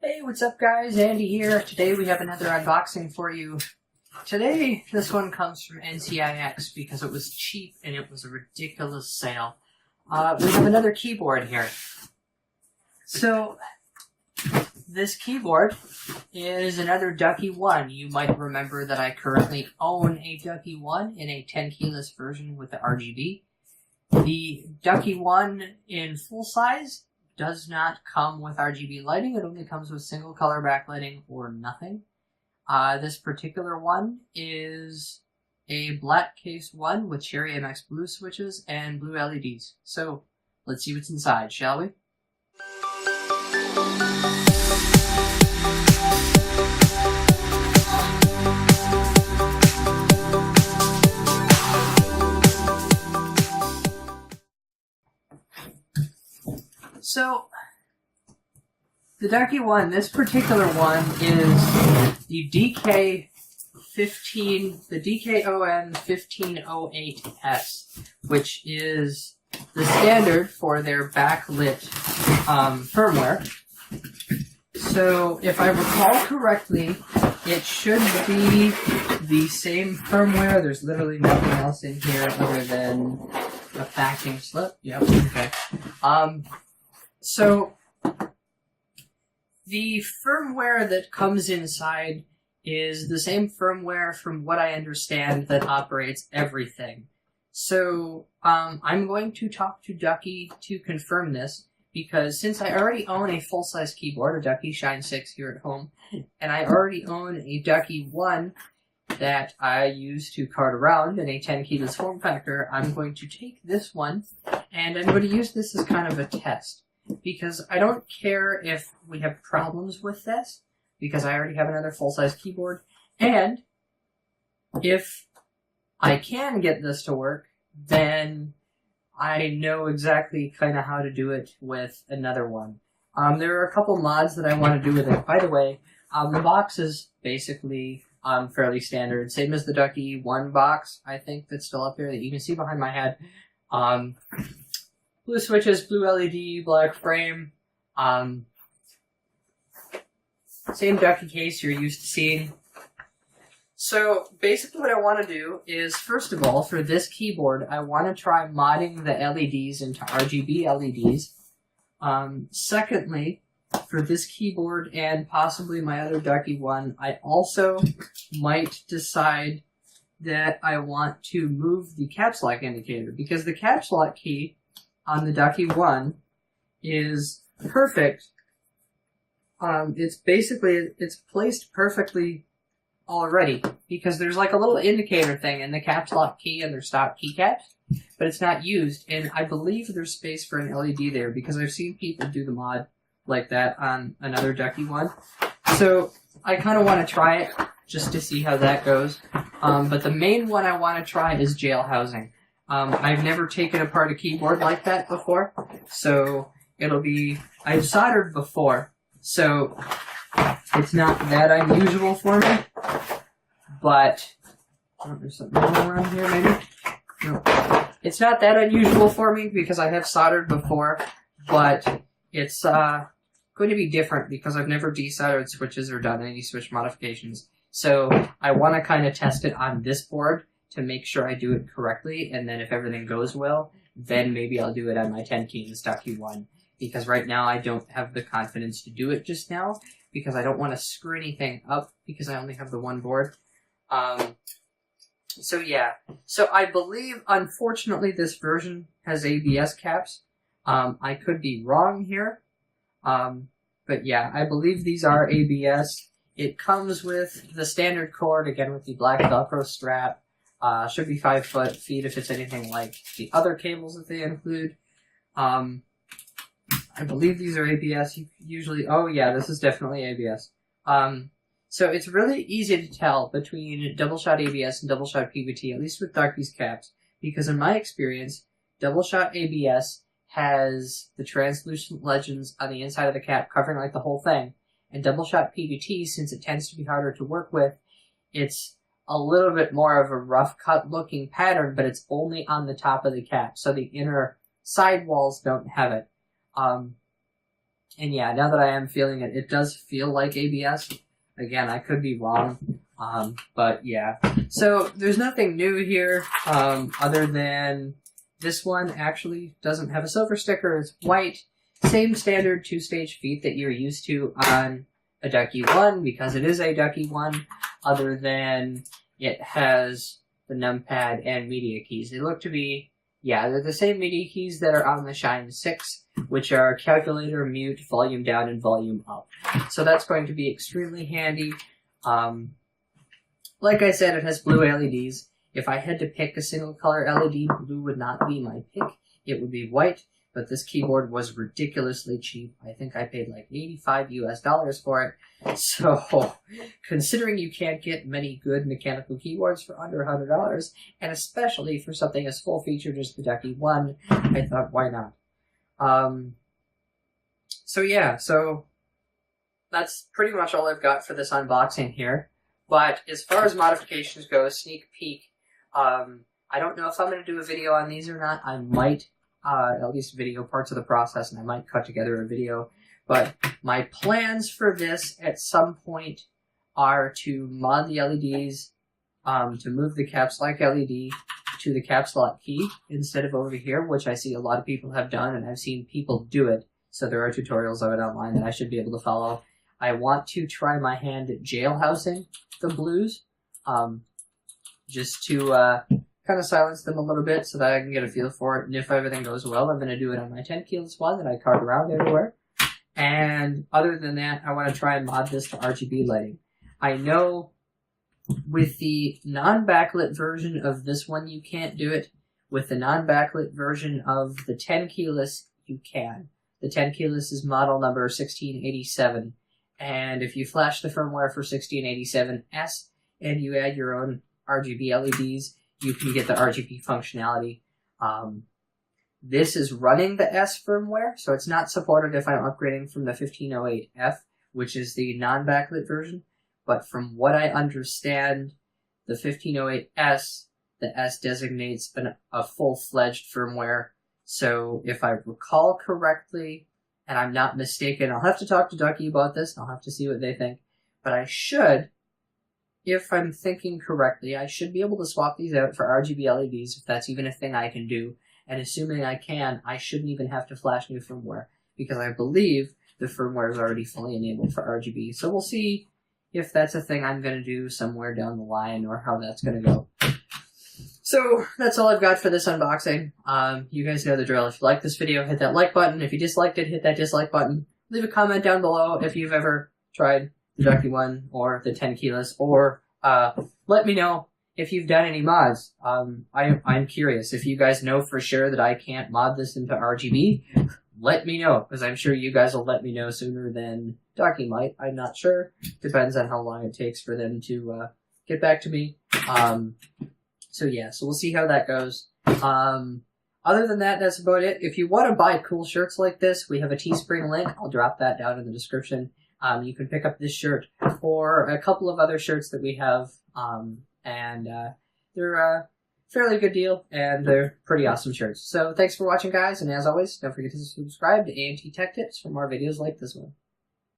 Hey, what's up guys? Andy here. Today we have another unboxing for you. Today, this one comes from NCIX because it was cheap and it was a ridiculous sale. We have another keyboard here. So, this keyboard is another Ducky One. You might remember that I currently own a Ducky One in a 10-keyless version with the RGB. The Ducky One in full size does not come with RGB lighting. It only comes with single color backlighting or nothing. This particular one is a black case one with Cherry MX blue switches and blue LEDs. So let's see what's inside, shall we? So, the Ducky One, this particular one is the DKON 1508S, which is the standard for their backlit firmware. So, if I recall correctly, it should be the same firmware. There's literally nothing else in here other than a packing slip. Yep, okay. So, the firmware that comes inside is the same firmware, from what I understand, that operates everything. So, I'm going to talk to Ducky to confirm this, because since I already own a full-size keyboard, a Ducky Shine 6 here at home, and I already own a Ducky One that I use to cart around in a 10-keyless form factor, I'm going to take this one, and I'm going to use this as kind of a test. Because I don't care if we have problems with this, because I already have another full-size keyboard, and if I can get this to work, then I know exactly kind of how to do it with another one. There are a couple mods that I want to do with it. By the way, the box is basically fairly standard, same as the Ducky One box, I think, that's still up there that you can see behind my head. Blue switches, blue LED, black frame. Same Ducky case you're used to seeing. So basically what I want to do is, first of all, for this keyboard, I want to try modding the LEDs into RGB LEDs. Secondly, for this keyboard and possibly my other Ducky One, I also might decide that I want to move the caps lock indicator, because the caps lock key on the Ducky One is perfect. It's placed perfectly already, because there's like a little indicator thing in the caps lock key and their stock keycaps, but it's not used, and I believe there's space for an LED there, because I've seen people do the mod like that on another Ducky One. So I kind of want to try it just to see how that goes. But the main one I want to try is jail housing. I've never taken apart a keyboard like that before, so I've soldered before, so it's not that unusual for me, but, there's something around here maybe? No. It's not that unusual for me because I have soldered before, but it's going to be different because I've never desoldered switches or done any switch modifications, so I want to kind of test it on this board to make sure I do it correctly, and then if everything goes well, then maybe I'll do it on my 10-keyless Ducky One. Because right now I don't have the confidence to do it just now, because I don't want to screw anything up, because I only have the one board. So yeah. So I believe, unfortunately, this version has ABS caps. I could be wrong here. But yeah, I believe these are ABS. It comes with the standard cord, again with the black Velcro strap. Should be 5 feet if it's anything like the other cables that they include. I believe these are ABS. Usually, oh yeah, this is definitely ABS. So it's really easy to tell between double shot ABS and double shot PVT, at least with Ducky's caps, because in my experience, double shot ABS has the translucent legends on the inside of the cap covering like the whole thing, and double shot PVT, since it tends to be harder to work with, it's a little bit more of a rough cut looking pattern, but it's only on the top of the cap, so the inner sidewalls don't have it. And yeah, now that I am feeling it, it does feel like ABS. Again, I could be wrong, but yeah. So there's nothing new here, other than this one actually doesn't have a silver sticker. It's white. Same standard two-stage feet that you're used to on a Ducky One, because it is a Ducky One, other than it has the numpad and media keys. They look to be, yeah, they're the same media keys that are on the Shine 6, which are calculator, mute, volume down, and volume up. So that's going to be extremely handy. Like I said, it has blue LEDs. If I had to pick a single color LED, blue would not be my pick. It would be white, but this keyboard was ridiculously cheap. I think I paid like $85 US for it. So, considering you can't get many good mechanical keyboards for under $100, and especially for something as full-featured as the Ducky One, I thought, why not? So yeah, so that's pretty much all I've got for this unboxing here. But as far as modifications go, sneak peek, I don't know if I'm going to do a video on these or not. I might, at least video parts of the process, and I might cut together a video. But my plans for this at some point are to mod the LEDs, to move the caps lock LED to the caps lock key instead of over here, which I see a lot of people have done, and I've seen people do it. So there are tutorials of it online that I should be able to follow. I want to try my hand at jailhousing the blues, just to kind of silence them a little bit so that I can get a feel for it. And if everything goes well, I'm going to do it on my 10-keyless one that I cart around everywhere. And other than that, I want to try and mod this to RGB lighting. I know with the non-backlit version of this one, you can't do it. With the non-backlit version of the 10-keyless, you can. The 10-keyless is model number 1687. And if you flash the firmware for 1687S and you add your own RGB LEDs, you can get the RGB functionality. This is running the S firmware, so it's not supported if I'm upgrading from the 1508F, which is the non-backlit version. But from what I understand, the 1508S, the S designates a full-fledged firmware. So if I recall correctly, and I'm not mistaken, I'll have to talk to Ducky about this, I'll have to see what they think. But I should, if I'm thinking correctly, I should be able to swap these out for RGB LEDs, if that's even a thing I can do. And assuming I can, I shouldn't even have to flash new firmware, because I believe the firmware is already fully enabled for RGB. So we'll see if that's a thing I'm going to do somewhere down the line, or how that's going to go. So, that's all I've got for this unboxing. You guys know the drill. If you like this video, hit that like button. If you disliked it, hit that dislike button. Leave a comment down below if you've ever tried the Ducky One or the 10-keyless, or let me know if you've done any mods. I'm curious. If you guys know for sure that I can't mod this into RGB, let me know, because I'm sure you guys will let me know sooner than Ducky might. I'm not sure. Depends on how long it takes for them to get back to me. So yeah, so we'll see how that goes. Other than that, that's about it. If you want to buy cool shirts like this, we have a Teespring link. I'll drop that down in the description. You can pick up this shirt or a couple of other shirts that we have. And they're a fairly good deal, and they're pretty awesome shirts. So thanks for watching, guys, and as always, don't forget to subscribe to A&T Tech Tips for more videos like this one.